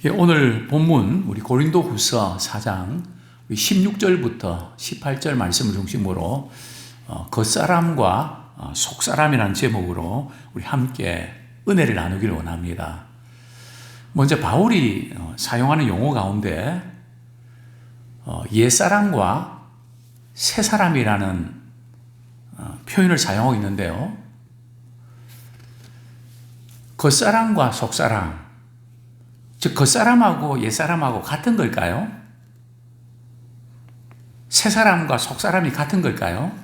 예, 오늘 본문 우리 고린도후서 4장 16절부터 18절 말씀을 중심으로 겉사람과 속사람이라는 제목으로 우리 함께 은혜를 나누기를 원합니다. 먼저 바울이 사용하는 용어 가운데 옛사람과 새사람이라는 표현을 사용하고 있는데요. 겉사람과 속사람, 즉 겉사람하고 옛사람하고 같은 걸까요? 새사람과 속사람이 같은 걸까요?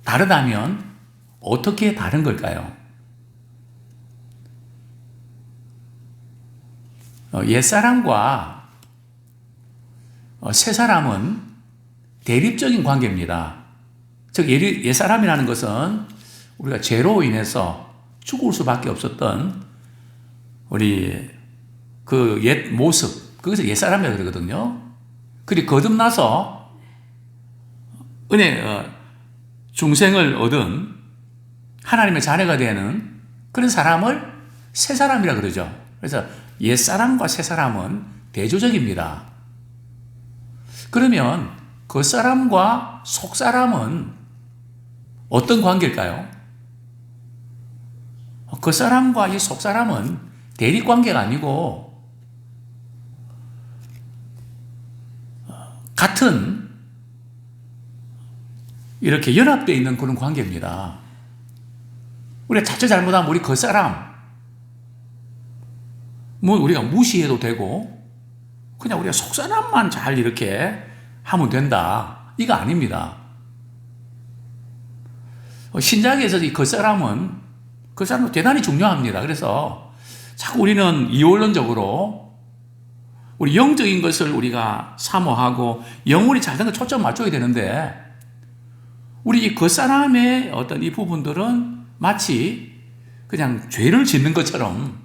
다르다면 어떻게 다른 걸까요? 옛사람과 새사람은 대립적인 관계입니다. 즉 옛사람이라는 것은 우리가 죄로 인해서 죽을 수밖에 없었던 우리 그 옛 모습, 그것을 옛사람이라고 그러거든요. 그리고 거듭나서 중생을 얻은 하나님의 자녀가 되는 그런 사람을 새사람이라고 그러죠. 그래서 옛사람과 새사람은 대조적입니다. 그러면 겉사람과 속사람은 어떤 관계일까요? 겉사람과 이 속사람은 대립관계가 아니고 같은 이렇게 연합되어 있는 그런 관계입니다. 우리가 자칫 잘못하면 우리 겉사람 우리가 무시해도 되고 그냥 우리가 속사람만 잘 이렇게 하면 된다. 이거 아닙니다. 신약에서 이 겉사람은 대단히 중요합니다. 그래서 자꾸 우리는 이원론적으로 우리 영적인 것을 우리가 사모하고 영혼이 잘 된 걸 초점 맞춰야 되는데 우리 이 겉사람의 어떤 이 부분들은 마치 그냥 죄를 짓는 것처럼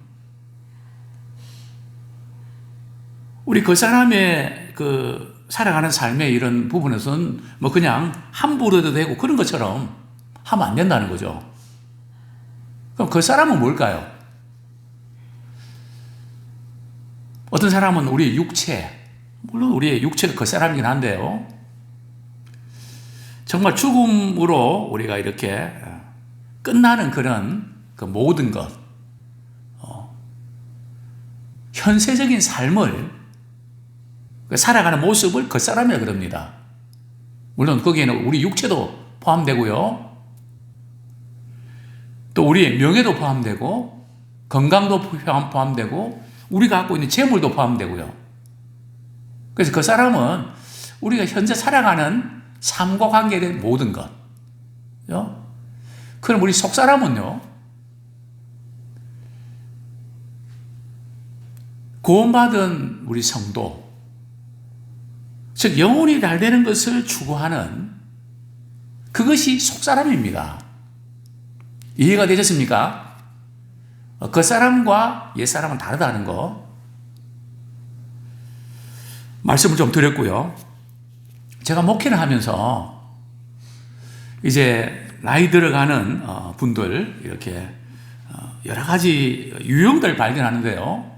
우리 겉사람의 그 살아가는 삶의 이런 부분에서는 뭐 그냥 함부로 해도 되고 그런 것처럼 하면 안 된다는 거죠. 그럼 겉사람은 뭘까요? 어떤 사람은 우리의 육체, 물론 우리의 육체가 겉사람이긴 한데요. 정말 죽음으로 우리가 이렇게 끝나는 그런 그 모든 것, 현세적인 삶을 살아가는 모습을 겉사람이라고 그럽니다. 물론 거기에는 우리 육체도 포함되고요. 또 우리의 명예도 포함되고 건강도 포함되고 우리가 갖고 있는 재물도 포함되고요. 그래서 그 사람은 우리가 현재 살아가는 삶과 관계된 모든 것. 그럼 우리 속사람은요, 구원받은 우리 성도, 즉 영혼이 잘 되는 것을 추구하는 그것이 속사람입니다. 이해가 되셨습니까? 겉사람과 옛사람은 다르다는 거 말씀을 좀 드렸고요. 제가 목회를 하면서 이제 나이 들어가는 분들 이렇게 여러 가지 유형들 발견하는데요.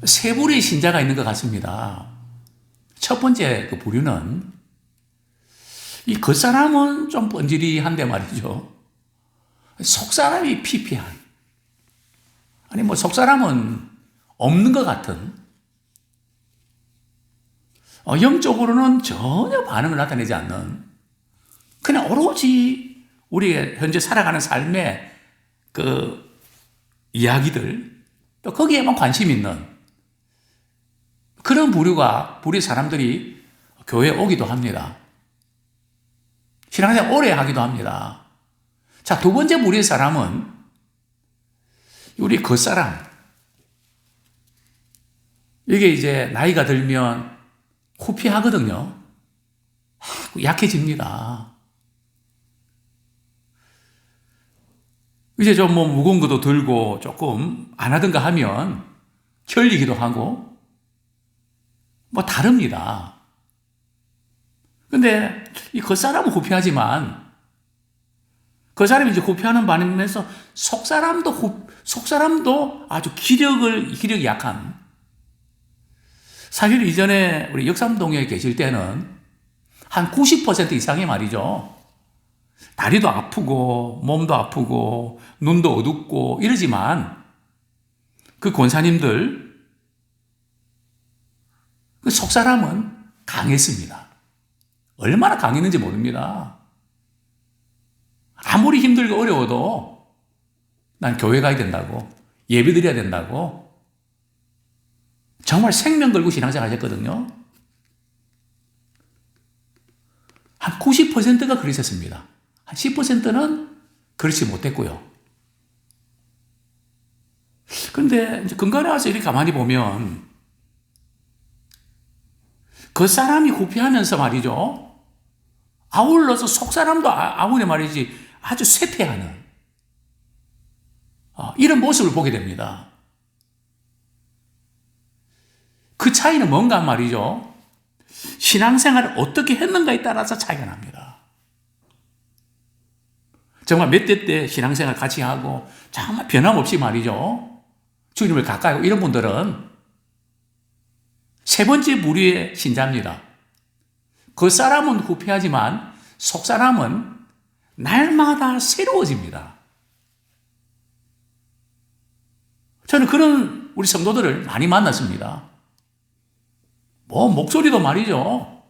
세 부류의 신자가 있는 것 같습니다. 첫 번째 그 부류는 이 겉사람은 좀 번지르한데 말이죠. 속사람이 피폐한, 아니 뭐 속사람은 없는 것 같은, 영적으로는 전혀 반응을 나타내지 않는, 그냥 오로지 우리의 현재 살아가는 삶의 그 이야기들, 또 거기에만 관심 있는 그런 부류의 사람들이 교회에 오기도 합니다. 신앙생활 오래 하기도 합니다. 자, 두 번째 부류의 사람은 우리 겉사람. 이게 이제 나이가 들면 후피하거든요. 약해집니다. 이제 좀 뭐 무거운 것도 들고 조금 안 하던가 하면 결리기도 하고 뭐 다릅니다. 근데 이 겉사람은 후피하지만 그 사람이 이제 구피하는 반면에서 속사람도 아주 기력이 약한. 사실 이전에 우리 역삼동에 계실 때는 한 90% 이상이 말이죠. 다리도 아프고, 몸도 아프고, 눈도 어둡고 이러지만 그 권사님들, 그 속사람은 강했습니다. 얼마나 강했는지 모릅니다. 아무리 힘들고 어려워도 난 교회 가야 된다고, 예배 드려야 된다고, 정말 생명 걸고 신앙생활 하셨거든요. 한 90%가 그러셨습니다. 한 10%는 그렇지 못했고요. 그런데 이제 근간에 와서 이렇게 가만히 보면 그 사람이 구피하면서 말이죠. 아울러서 속사람도 아우네 말이지 아주 쇠퇴하는 이런 모습을 보게 됩니다. 그 차이는 뭔가 말이죠. 신앙생활을 어떻게 했는가에 따라서 차이가 납니다. 정말 몇 대 때 신앙생활 같이 하고 정말 변함없이 말이죠. 주님을 가까이 하고 이런 분들은 세 번째 부류의 신자입니다. 그 사람은 후패하지만 속 사람은 날마다 새로워집니다. 저는 그런 우리 성도들을 많이 만났습니다. 목소리도 말이죠.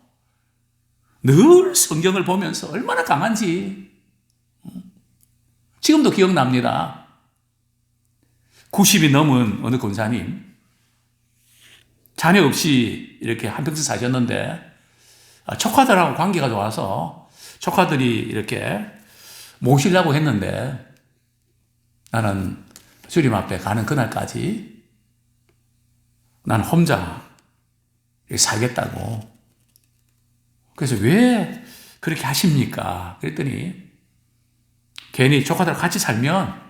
늘 성경을 보면서 얼마나 강한지. 지금도 기억납니다. 90이 넘은 어느 권사님. 자녀 없이 이렇게 한평생 사셨는데, 조카들하고 관계가 좋아서 조카들이 이렇게 모시려고 했는데, 나는 주님 앞에 가는 그날까지 나는 혼자 살겠다고. 그래서 왜 그렇게 하십니까? 그랬더니 괜히 조카들과 같이 살면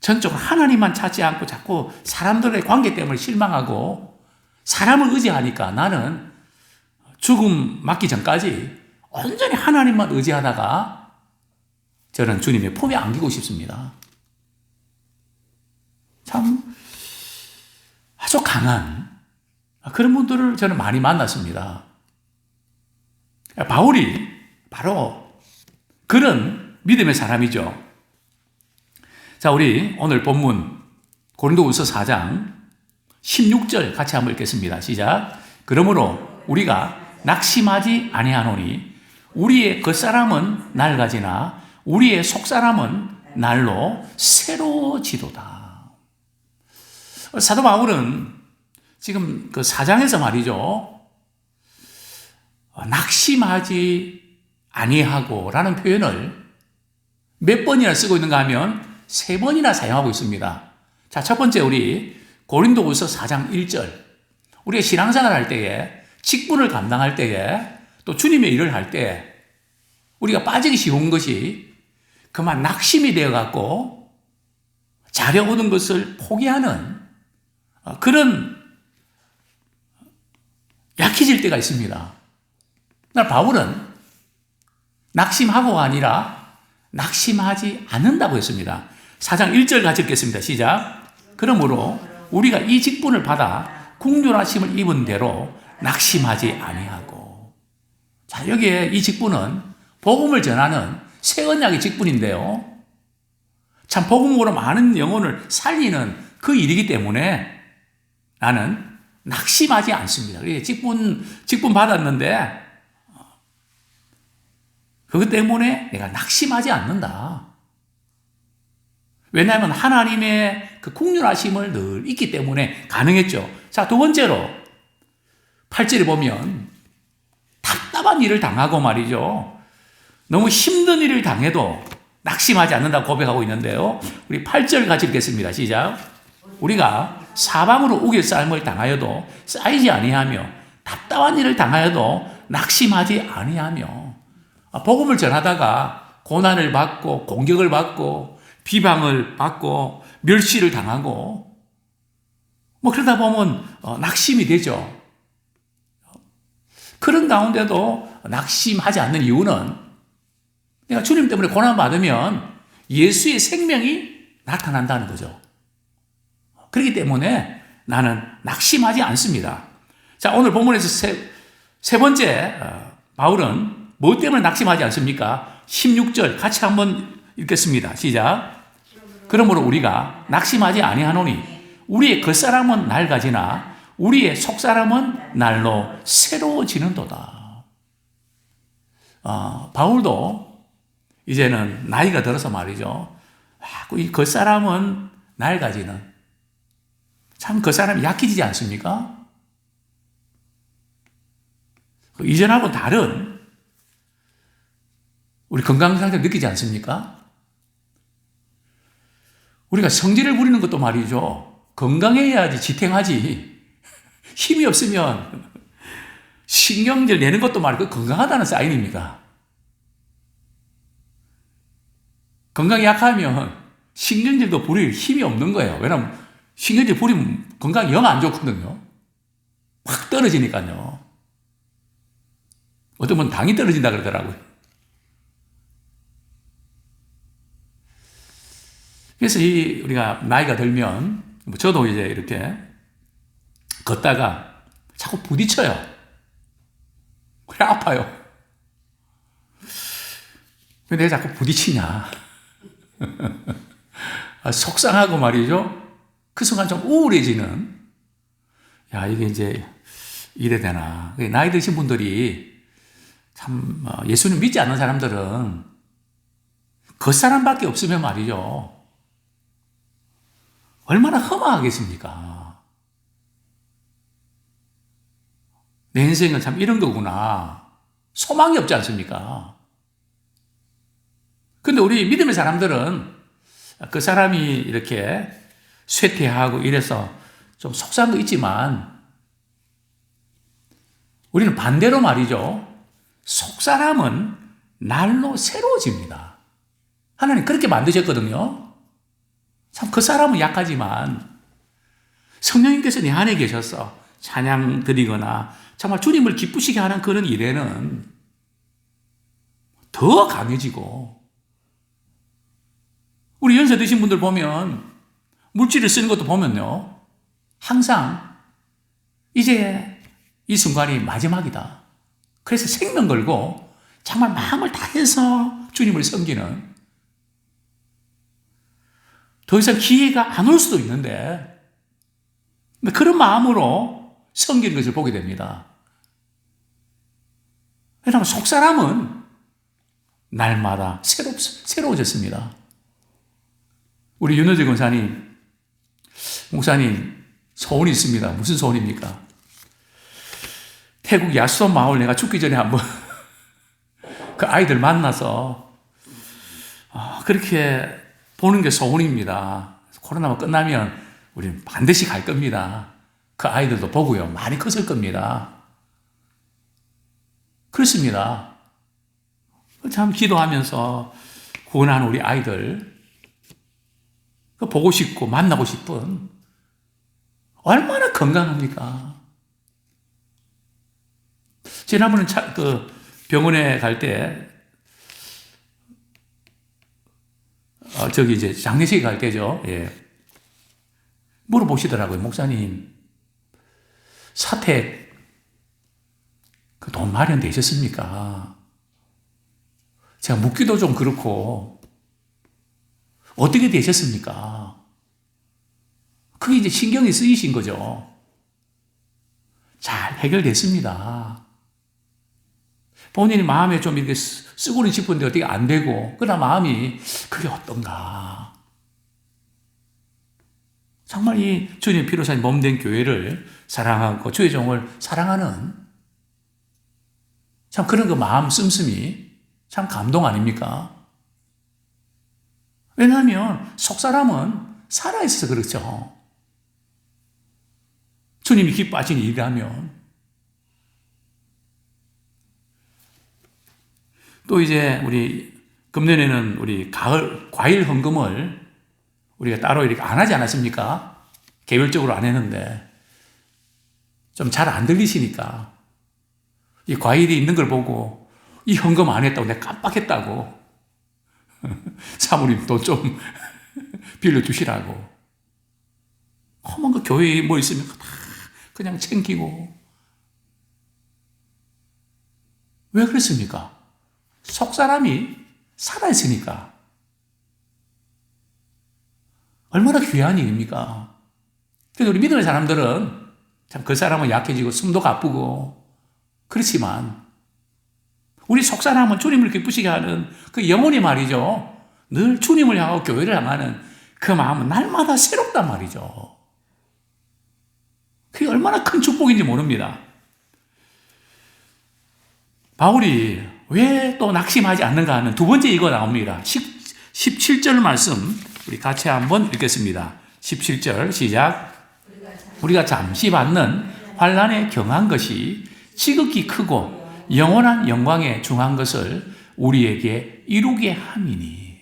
전적으로 하나님만 찾지 않고 자꾸 사람들의 관계 때문에 실망하고 사람을 의지하니까 나는 죽음 맞기 전까지 온전히 하나님만 의지하다가 저는 주님의 품에 안기고 싶습니다. 참 아주 강한 그런 분들을 저는 많이 만났습니다. 바울이 바로 그런 믿음의 사람이죠. 자, 우리 오늘 본문 고린도후서 4장 16절 같이 한번 읽겠습니다. 시작. 그러므로 우리가 낙심하지 아니하노니 우리의 겉사람은 낡아지나 우리의 속사람은 날로 새로워지도다. 사도 바울은 지금 그 4장에서 말이죠. 낙심하지 아니하고 라는 표현을 몇 번이나 쓰고 있는가 하면 3번이나 사용하고 있습니다. 자, 첫 번째 우리 고린도후서 4장 1절. 우리가 신앙생활 할 때에 직분을 감당할 때에 또 주님의 일을 할 때 우리가 빠지기 쉬운 것이 그만 낙심이 되어갖고 자려 오는 것을 포기하는 그런 약해질 때가 있습니다. 그러나 바울은 낙심하고가 아니라 낙심하지 않는다고 했습니다. 4장 1절 같이 읽겠습니다. 시작. 그러므로 우리가 이 직분을 받아 국률하심을 입은 대로 낙심하지 아니하고. 자, 여기에 이 직분은 복음을 전하는 새 언약의 직분인데요. 참 복음으로 많은 영혼을 살리는 그 일이기 때문에 나는 낙심하지 않습니다. 직분 받았는데 그것 때문에 내가 낙심하지 않는다. 왜냐하면 하나님의 그 국률하심을 늘 있기 때문에 가능했죠. 자, 두 번째로 8절에 보면 답답한 일을 당하고 말이죠. 너무 힘든 일을 당해도 낙심하지 않는다고 고백하고 있는데요. 우리 8절 같이 읽겠습니다. 시작. 우리가 사방으로 우길 삶을 당하여도 쌓이지 아니하며 답답한 일을 당하여도 낙심하지 아니하며. 복음을 전하다가 고난을 받고 공격을 받고 비방을 받고 멸시를 당하고 그러다 보면 낙심이 되죠. 그런 가운데도 낙심하지 않는 이유는 그러니까 주님 때문에 고난받으면 예수의 생명이 나타난다는 거죠. 그렇기 때문에 나는 낙심하지 않습니다. 자, 오늘 본문에서 세 번째, 바울은 뭐 때문에 낙심하지 않습니까? 16절 같이 한번 읽겠습니다. 시작. 그러므로 우리가 낙심하지 아니하노니 우리의 겉사람은 낡아지나 우리의 속사람은 날로 새로워지는도다. 바울도 이제는 나이가 들어서 말이죠. 이 겉사람은 낡아지는, 참 겉사람이 약해지지 않습니까? 이전하고 다른 우리 건강 상태를 느끼지 않습니까? 우리가 성질을 부리는 것도 말이죠. 건강해야지 지탱하지. 힘이 없으면 신경질 내는 것도 말이고 건강하다는 사인입니다. 건강이 약하면 신경질도 부릴 힘이 없는 거예요. 왜냐하면 신경질 부리면 건강이 영 안 좋거든요. 확 떨어지니까요. 어떤 분은 당이 떨어진다 그러더라고요. 그래서 우리가 나이가 들면, 저도 이제 이렇게 걷다가 자꾸 부딪혀요. 그래, 아파요. 왜 내가 자꾸 부딪히냐. 속상하고 말이죠. 그 순간 좀 우울해지는, 야, 이게 이제 이래 되나. 나이 드신 분들이 참, 예수님 믿지 않는 사람들은 겉사람밖에 없으면 말이죠. 얼마나 허망하겠습니까? 내 인생은 참 이런 거구나. 소망이 없지 않습니까? 근데 우리 믿음의 사람들은 그 사람이 이렇게 쇠퇴하고 이래서 좀 속상한 거 있지만 우리는 반대로 말이죠. 속사람은 날로 새로워집니다. 하나님 그렇게 만드셨거든요. 참 그 사람은 약하지만 성령님께서 내 안에 계셔서 찬양 드리거나 정말 주님을 기쁘시게 하는 그런 일에는 더 강해지고, 우리 연세 드신 분들 보면 물질을 쓰는 것도 보면요, 항상 이제 이 순간이 마지막이다. 그래서 생명 걸고 정말 마음을 다해서 주님을 섬기는, 더 이상 기회가 안 올 수도 있는데 그런 마음으로 섬기는 것을 보게 됩니다. 왜냐하면 속사람은 날마다 새로워졌습니다. 우리 윤호재 권사님, 목사님 소원이 있습니다. 무슨 소원입니까? 태국 야수원 마을 내가 죽기 전에 한번 그 아이들 만나서 그렇게 보는 게 소원입니다. 코로나가 끝나면 우리는 반드시 갈 겁니다. 그 아이들도 보고요. 많이 컸을 겁니다. 그렇습니다. 참 기도하면서 구원하는 우리 아이들 보고 싶고 만나고 싶은, 얼마나 건강합니까? 지난번에 병원에 갈 때, 저기 이제 장례식에 갈 때죠. 예. 물어보시더라고요. 목사님, 사택 그 돈 마련되셨습니까? 제가 묻기도 좀 그렇고, 어떻게 되셨습니까? 그게 이제 신경이 쓰이신 거죠. 잘 해결됐습니다. 본인이 마음에 좀 이렇게 쓰고는 싶은데 어떻게 안 되고, 그러나 마음이 그게 어떤가. 정말 이 주님 피로 산 몸된 교회를 사랑하고 주의 종을 사랑하는 참 그런 그 마음 씀씀이 참 감동 아닙니까? 왜냐하면 속사람은 살아있어서 그렇죠. 주님이 기뻐하신 일이라면. 또 이제 우리 금년에는 우리 가을 과일 헌금을 우리가 따로 이렇게 안 하지 않았습니까? 개별적으로 안 했는데 좀 잘 안 들리시니까 이 과일이 있는 걸 보고 이 헌금 안 했다고 내가 깜빡했다고 사모님 돈 좀 빌려주시라고. 뭔가 교회에 뭐 있으면 다 그냥 챙기고. 왜 그랬습니까? 속 사람이 살아있으니까. 얼마나 귀한 일입니까? 그래서 우리 믿는 사람들은 참 그 사람은 약해지고 숨도 가쁘고 그렇지만 우리 속 사람은 주님을 기쁘시게 하는 그 영혼이 말이죠. 늘 주님을 향하고 교회를 향하는 그 마음은 날마다 새롭단 말이죠. 그게 얼마나 큰 축복인지 모릅니다. 바울이 왜 또 낙심하지 않는가 하는 두 번째 이거 나옵니다. 17절 말씀 우리 같이 한번 읽겠습니다. 17절 시작. 우리가 잠시 받는 환난에 경한 것이 지극히 크고 영원한 영광에 중한 것을 우리에게 이루게 함이니.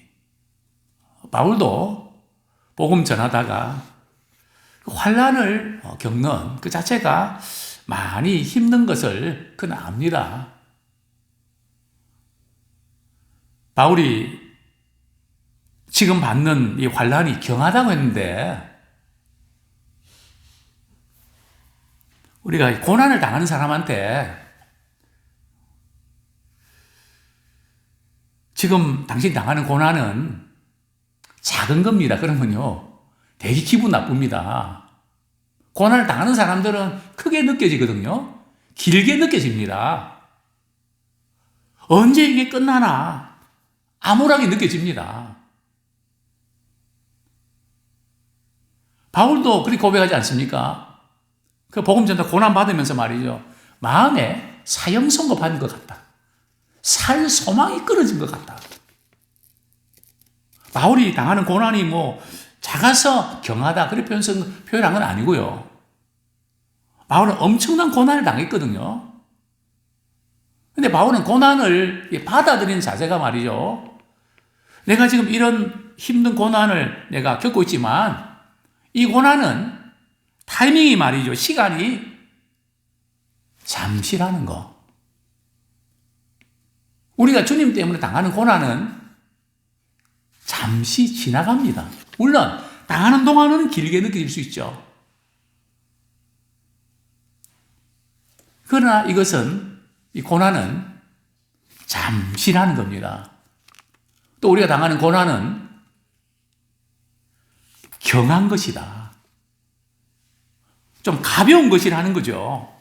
바울도 복음 전하다가 환난을 겪는 그 자체가 많이 힘든 것을 그는 압니다. 바울이 지금 받는 이 환난이 경하다고 했는데 우리가 고난을 당하는 사람한테 지금 당신 당하는 고난은 작은 겁니다. 그러면요 되게 기분 나쁩니다. 고난을 당하는 사람들은 크게 느껴지거든요. 길게 느껴집니다. 언제 이게 끝나나 암울하게 느껴집니다. 바울도 그렇게 고백하지 않습니까? 그 복음 전도 고난 받으면서 말이죠. 마음에 사형 선고 받는 것 같다. 살 소망이 끊어진 것 같다. 바울이 당하는 고난이 뭐 작아서 경하다 그렇게 표현한 건 아니고요. 바울은 엄청난 고난을 당했거든요. 근데 바울은 고난을 받아들이는 자세가 말이죠. 내가 지금 이런 힘든 고난을 내가 겪고 있지만 이 고난은 타이밍이 말이죠. 시간이 잠시라는 거. 우리가 주님 때문에 당하는 고난은 잠시 지나갑니다. 물론 당하는 동안은 길게 느껴질 수 있죠. 그러나 이것은 이 고난은 잠시라는 겁니다. 또 우리가 당하는 고난은 경한 것이다. 좀 가벼운 것이라는 거죠.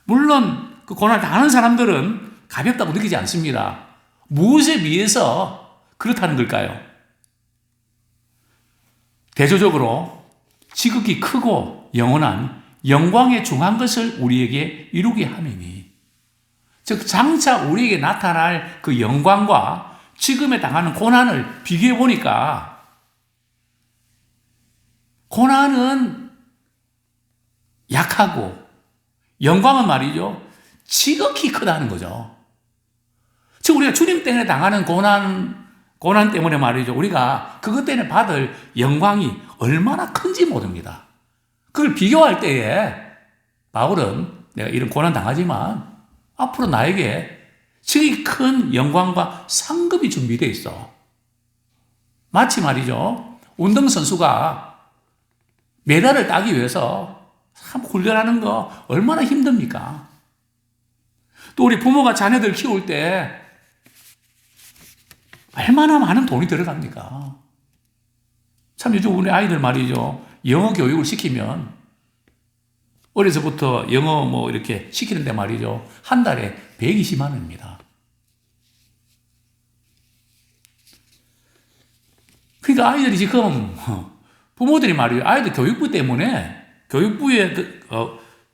물론 그 고난을 당하는 사람들은 가볍다고 느끼지 않습니다. 무엇에 비해서 그렇다는 걸까요? 대조적으로 지극히 크고 영원한 영광에 중한 것을 우리에게 이루게 함이니. 즉 장차 우리에게 나타날 그 영광과 지금에 당하는 고난을 비교해 보니까 고난은 약하고 영광은 말이죠. 지극히 크다는 거죠. 즉 우리가 주님 때문에 당하는 고난 때문에 말이죠. 우리가 그것 때문에 받을 영광이 얼마나 큰지 모릅니다. 그걸 비교할 때에 바울은 내가 이런 고난 당하지만 앞으로 나에게 지극히 큰 영광과 상급이 준비되어 있어. 마치 말이죠. 운동선수가 메달을 따기 위해서 참 훈련하는 거 얼마나 힘듭니까? 또 우리 부모가 자녀들 키울 때 얼마나 많은 돈이 들어갑니까? 참 요즘 우리 아이들 말이죠. 영어 교육을 시키면 어려서부터 영어 뭐 이렇게 시키는데 말이죠. 한 달에 120만 원입니다. 그러니까 아이들이 지금 부모들이 말이에요. 아이들 교육비 때문에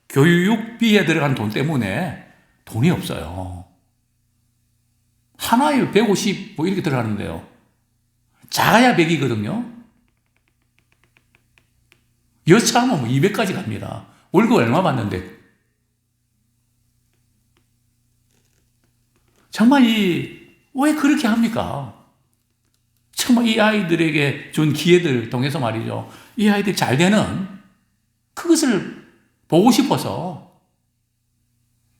교육비에 들어간 돈 때문에 돈이 없어요. 하나에 150 뭐 이렇게 들어가는데요. 작아야 100이거든요. 여차하면 뭐 200까지 갑니다. 월급 얼마 받는데. 정말 왜 그렇게 합니까? 정말 이 아이들에게 준 기회들을 통해서 말이죠. 이 아이들이 잘 되는 그것을 보고 싶어서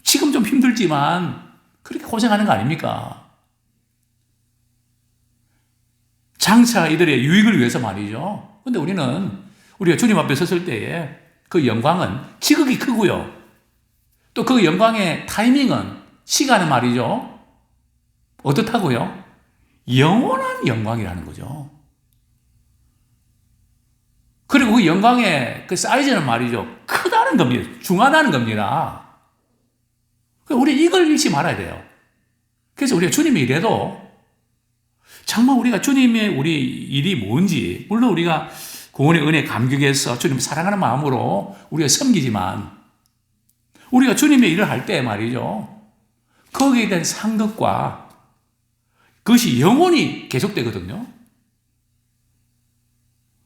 지금 좀 힘들지만 그렇게 고생하는 거 아닙니까? 장차 이들의 유익을 위해서 말이죠. 근데 우리가 주님 앞에 섰을 때에 그 영광은 지극히 크고요. 또 그 영광의 타이밍은, 시간은 말이죠. 어떻다고요? 영원한 영광이라는 거죠. 그리고 그 영광의 그 사이즈는 말이죠. 크다는 겁니다. 중하다는 겁니다. 우리 이걸 잃지 말아야 돼요. 그래서 우리가 주님의 일에도 정말 우리가 주님의 우리 일이 뭔지, 물론 우리가 구원의 은혜 감격해서 주님을 사랑하는 마음으로 우리가 섬기지만, 우리가 주님의 일을 할 때 말이죠. 거기에 대한 상급과 그것이 영원히 계속되거든요.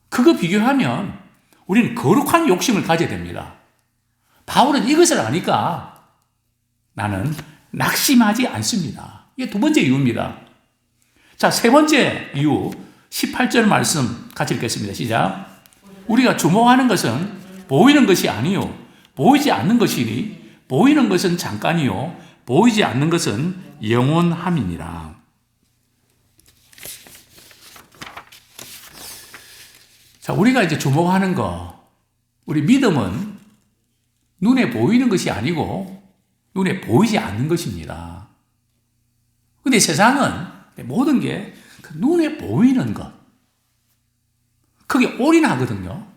그거 비교하면 우리는 거룩한 욕심을 가져야 됩니다. 바울은 이것을 아니까 나는 낙심하지 않습니다. 이게 두 번째 이유입니다. 자, 세 번째 이유, 18절 말씀 같이 읽겠습니다. 시작. 우리가 주목하는 것은 보이는 것이 아니요 보이지 않는 것이니 보이는 것은 잠깐이요 보이지 않는 것은 영원함이니라. 자, 우리가 이제 주목하는 거, 우리 믿음은 눈에 보이는 것이 아니고 눈에 보이지 않는 것입니다. 근데 세상은 모든 게 눈에 보이는 것, 그게 올인하거든요.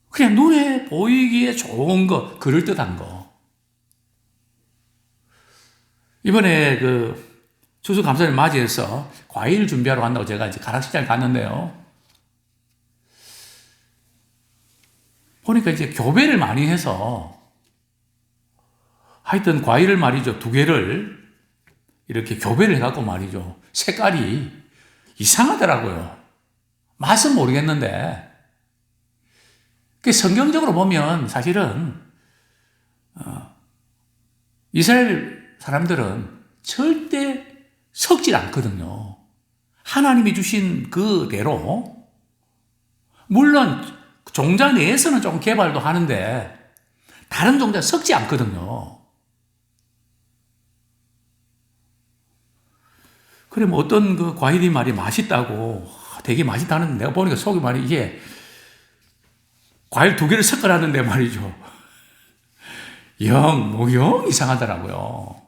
그냥 눈에 보이기에 좋은 거, 그럴듯한 거. 이번에 추수감사를 맞이해서 과일 준비하러 간다고 제가 이제 가락시장에 갔는데요. 보니까 이제 교배를 많이 해서 하여튼 과일을 말이죠. 2개를 이렇게 교배를 해갖고 말이죠. 색깔이 이상하더라고요. 맛은 모르겠는데. 성경적으로 보면 사실은 이스라엘 사람들은 절대 섞질 않거든요. 하나님이 주신 그대로, 물론 종자 내에서는 좀 개발도 하는데 다른 종자 섞지 않거든요. 그래, 뭐 어떤 그 과일이 말이 맛있다고, 되게 맛있다는, 내가 보니까 속이 말이 이게 과일 2개를 섞어놨는데 말이죠. 영 이상하더라고요.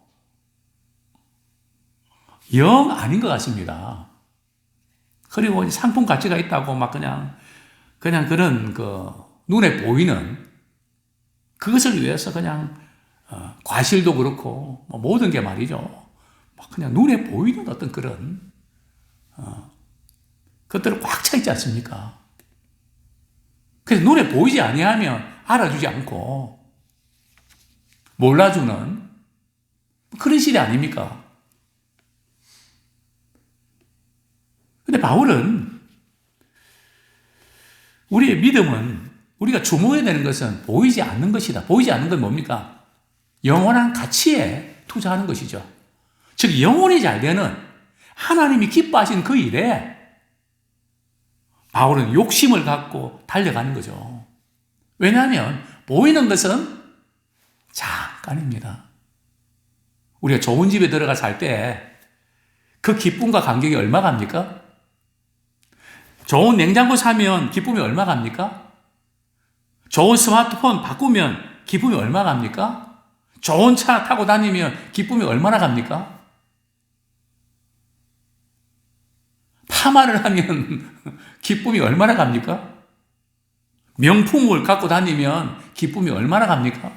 영 아닌 것 같습니다. 그리고 상품 가치가 있다고 막 그냥 그런 눈에 보이는 그것을 위해서 그냥 과실도 그렇고 뭐 모든 게 말이죠. 막 그냥 눈에 보이는 어떤 그런 것들은 꽉 차 있지 않습니까? 그래서 눈에 보이지 아니하면 알아주지 않고 몰라주는 그런 시대 아닙니까? 근데 바울은 우리의 믿음은 우리가 주목해야 되는 것은 보이지 않는 것이다. 보이지 않는 건 뭡니까? 영원한 가치에 투자하는 것이죠. 즉 영원히 잘 되는 하나님이 기뻐하신 그 일에 바울은 욕심을 갖고 달려가는 거죠. 왜냐하면 보이는 것은 잠깐입니다. 우리가 좋은 집에 들어가 살 때 그 기쁨과 감격이 얼마 갑니까? 좋은 냉장고 사면 기쁨이 얼마 갑니까? 좋은 스마트폰 바꾸면 기쁨이 얼마 갑니까? 좋은 차 타고 다니면 기쁨이 얼마나 갑니까? 파마를 하면 기쁨이 얼마나 갑니까? 명품을 갖고 다니면 기쁨이 얼마나 갑니까?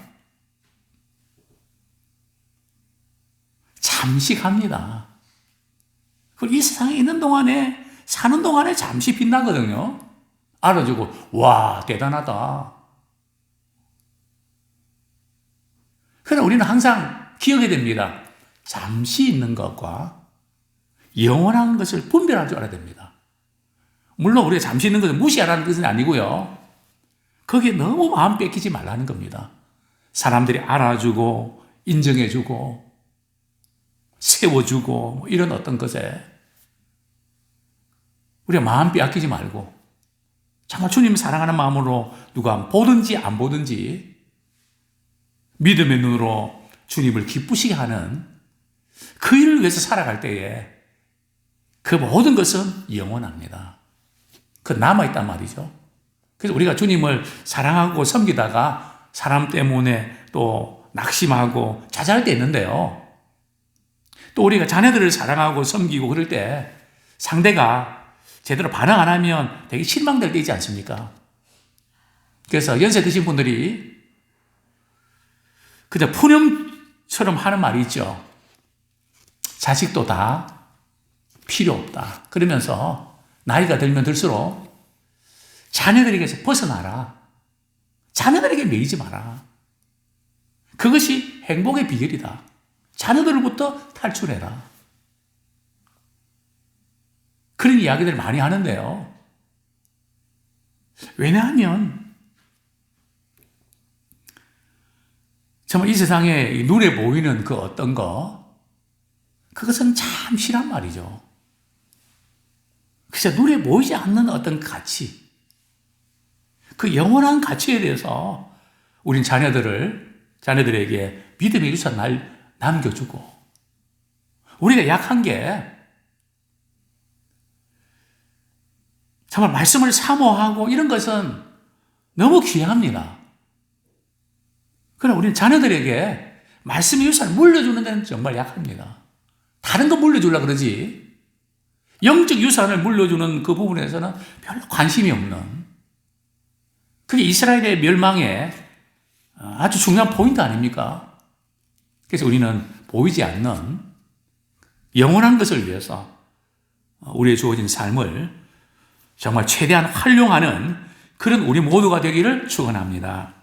잠시 갑니다. 이 세상에 있는 동안에, 사는 동안에 잠시 빛나거든요. 알아주고, 와, 대단하다. 그러나 우리는 항상 기억해야 됩니다. 잠시 있는 것과 영원한 것을 분별할 줄 알아야 됩니다. 물론 우리가 잠시 있는 것을 무시하라는 뜻은 아니고요. 거기에 너무 마음 뺏기지 말라는 겁니다. 사람들이 알아주고, 인정해주고, 세워주고, 뭐 이런 어떤 것에 우리가 마음 빼앗기지 말고 정말 주님을 사랑하는 마음으로 누가 보든지 안 보든지 믿음의 눈으로 주님을 기쁘시게 하는 그 일을 위해서 살아갈 때에 그 모든 것은 영원합니다. 그 남아있단 말이죠. 그래서 우리가 주님을 사랑하고 섬기다가 사람 때문에 또 낙심하고 좌절할 때 있는데요. 또 우리가 자녀들을 사랑하고 섬기고 그럴 때 상대가 제대로 반응 안 하면 되게 실망될 때 있지 않습니까? 그래서 연세 드신 분들이 그저 푸념처럼 하는 말이 있죠. 자식도 다 필요 없다. 그러면서 나이가 들면 들수록 자녀들에게서 벗어나라. 자녀들에게 매이지 마라. 그것이 행복의 비결이다. 자녀들로부터 탈출해라. 그런 이야기들을 많이 하는데요. 왜냐하면 정말 이 세상에 눈에 보이는 그 어떤 거, 그것은 참 실한 말이죠. 그래서 눈에 보이지 않는 어떤 가치, 그 영원한 가치에 대해서 우린 자녀들에게 믿음의 유산을 남겨주고, 우리가 약한 게 정말 말씀을 사모하고 이런 것은 너무 귀합니다. 그러나 우리는 자녀들에게 말씀의 유산을 물려주는 데는 정말 약합니다. 다른 거 물려주려고 그러지 영적 유산을 물려주는 그 부분에서는 별로 관심이 없는, 그게 이스라엘의 멸망의 아주 중요한 포인트 아닙니까? 그래서 우리는 보이지 않는 영원한 것을 위해서 우리의 주어진 삶을 정말 최대한 활용하는 그런 우리 모두가 되기를 축원합니다.